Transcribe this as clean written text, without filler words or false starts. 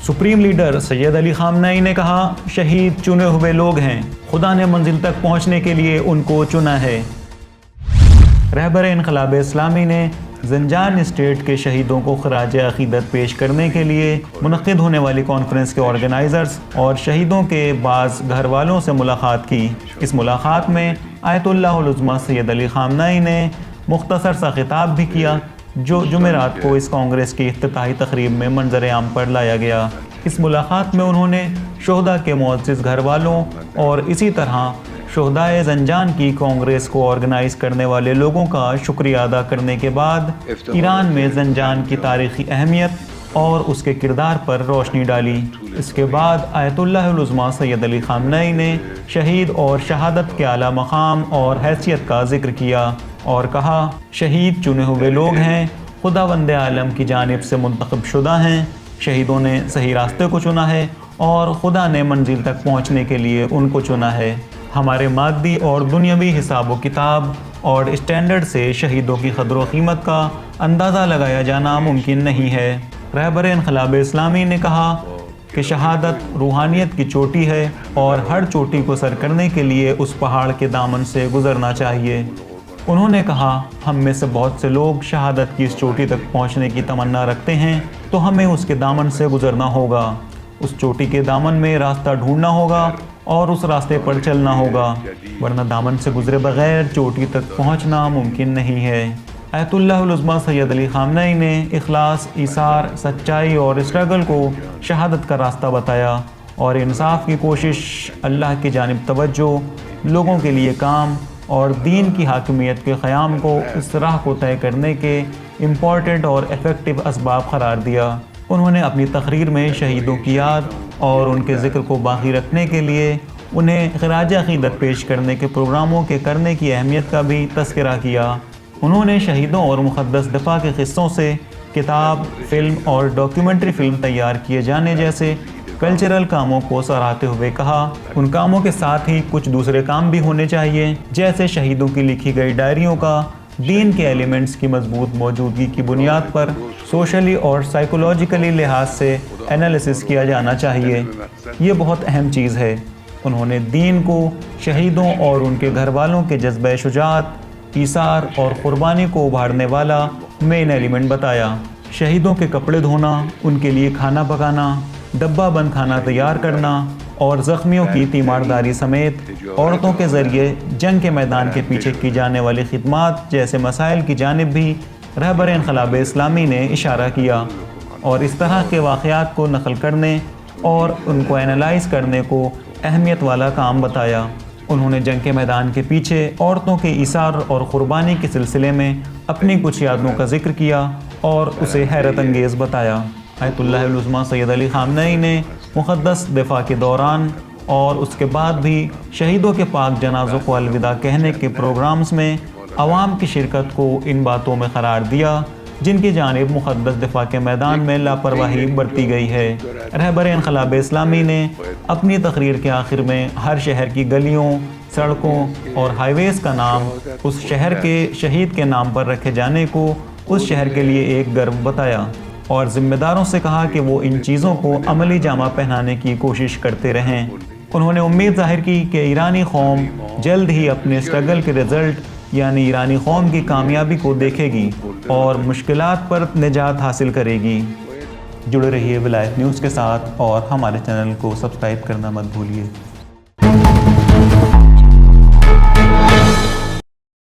Supreme leader Syed Ali Khamenei ने कहा, शहीद चुने हुए लोग हैं, खुदा ने मंजिल तक पहुंचने के लिए उनको चुना है। रहबर इनकलाब इस्लामी ने ज़ंजान स्टेट के शहीदों को खराज अक़ीदत पेश करने के लिए मुनक़्क़िद होने वाली कॉन्फ्रेंस के ऑर्गेनाइज़र्स और शहीदों के बाज़ घर वालों से मुलाकात की। इस मुलाकात में आयतुल्लाहुल उज़्मा सैयद अली खामनेई ने मुख्तसर सा खिताब भी किया, जो जुमेरात को इस कांग्रेस की इफ्तिताही तक़रीब में मंजर आम पर लाया गया। इस मुलाकात में उन्होंने शोहदा के मुअज़्ज़िज़ घर वालों और इसी तरह शोहदाए ज़ंजान की कांग्रेस को ऑर्गेनाइज़ करने वाले लोगों का शुक्रिया अदा करने के बाद ईरान में ज़ंजान की तारीख़ी अहमियत और उसके किरदार पर रोशनी डाली। इसके बाद आयतुल्लाहुल उज़्मा सैयद अली खामनेई ने शहीद और शहादत के आला मकाम और हैसियत का ज़िक्र किया और कहा, शहीद चुने हुए लोग हैं, खुदावंद आलम की जानिब से मुंतखब शुदा हैं। शहीदों ने सही रास्ते को चुना है और खुदा ने मंजिल तक पहुंचने के लिए उनको चुना है। हमारे मादी और दुनियावी हिसाब व किताब और स्टैंडर्ड से शहीदों की क़द्र व कीमत का अंदाज़ा लगाया जाना मुमकिन नहीं है। रहबर इनकलाब इस्लामी ने कहा कि शहादत रूहानियत की चोटी है और हर चोटी को सर करने के लिए उस पहाड़ के दामन से गुज़रना चाहिए। उन्होंने कहा, हम में से बहुत से लोग शहादत की इस चोटी तक पहुंचने की तमन्ना रखते हैं, तो हमें उसके दामन से गुज़रना होगा। उस चोटी के दामन में रास्ता ढूंढना होगा और उस रास्ते पर चलना होगा, वरना दामन से गुज़रे बग़ैर चोटी तक पहुंचना मुमकिन नहीं है। आयतुल्लाहुल उज़्मा सैयद अली खामनेई ने इखलास, ईसार, सच्चाई और स्ट्रगल को शहादत का रास्ता बताया और इंसाफ की कोशिश, अल्लाह की जानिब तवज्जो, लोगों के लिए काम और दीन की हाकिमियत के क़याम को इस राह को तय करने के इम्पॉर्टेंट और इफ़ेक्टिव असबाब करार दिया। उन्होंने अपनी तकरीर में शहीदों की याद और उनके ज़िक्र को बाकी रखने के लिए उन्हें खराज अक़ीदत पेश करने के प्रोग्रामों के करने की अहमियत का भी तज़किरा किया। उन्होंने शहीदों और मुक़द्दस दिफ़ा के क़िस्सों से किताब, फ़िल्म और डॉक्यूमेंट्री फ़िल्म तैयार किए जाने जैसे कल्चरल कामों को सराहते हुए कहा, उन कामों के साथ ही कुछ दूसरे काम भी होने चाहिए, जैसे शहीदों की लिखी गई डायरियों का दीन के एलिमेंट्स की मजबूत मौजूदगी की बुनियाद पर सोशली और साइकोलॉजिकली लिहाज से एनालिसिस किया जाना चाहिए। ये बहुत अहम चीज़ है। उन्होंने दीन को शहीदों और उनके घर वालों के जज्बे शुजाअत, ईसार और क़ुरबानी को उभारने वाला मेन एलिमेंट बताया। शहीदों के कपड़े धोना, उनके लिए खाना पकाना, डब्बा बंद खाना तैयार करना और ज़ख्मियों की तीमारदारी समेत औरतों के ज़रिए जंग के मैदान के पीछे की जाने वाली खिदमात जैसे मसाइल की जानिब भी रहबर इनकलाब इस्लामी ने इशारा किया और इस तरह के वाक़यात को नक़ल करने और उनको एनालाइज़ करने को अहमियत वाला काम बताया। उन्होंने जंग के मैदान के पीछे औरतों के ईसार और क़ुरबानी के सिलसिले में अपनी कुछ यादों का ज़िक्र किया और उसे हैरत अंगेज़ बताया। आयतुल्लाहुल उज़्मा सैयद अली खामनेई ने मुक़द्दस दिफ़ा के दौरान और उसके बाद भी शहीदों के पाक जनाज़ों को अलविदा कहने के प्रोग्राम्स में आवाम की शिरकत को इन बातों में करार दिया जिनकी जानिब मुक़द्दस दिफ़ा के मैदान में लापरवाही बरती गई है। रहबर इनकलाब इस्लामी ने अपनी तकरीर के आखिर में हर शहर की गलियों, सड़कों और हाईवेज़ का नाम उस शहर के शहीद के नाम पर रखे जाने को उस शहर के लिए एक गर्व बताया और ज़िम्मेदारों से कहा कि वो इन चीज़ों को अमली जामा पहनाने की कोशिश करते रहें। उन्होंने उम्मीद ज़ाहिर की कि ईरानी कौम जल्द ही अपने स्ट्रगल के रिज़ल्ट यानी ईरानी कौम की कामयाबी को देखेगी और मुश्किलात पर निजात हासिल करेगी। जुड़े रहिए विलायत न्यूज़ के साथ और हमारे चैनल को सब्सक्राइब करना मत भूलिए।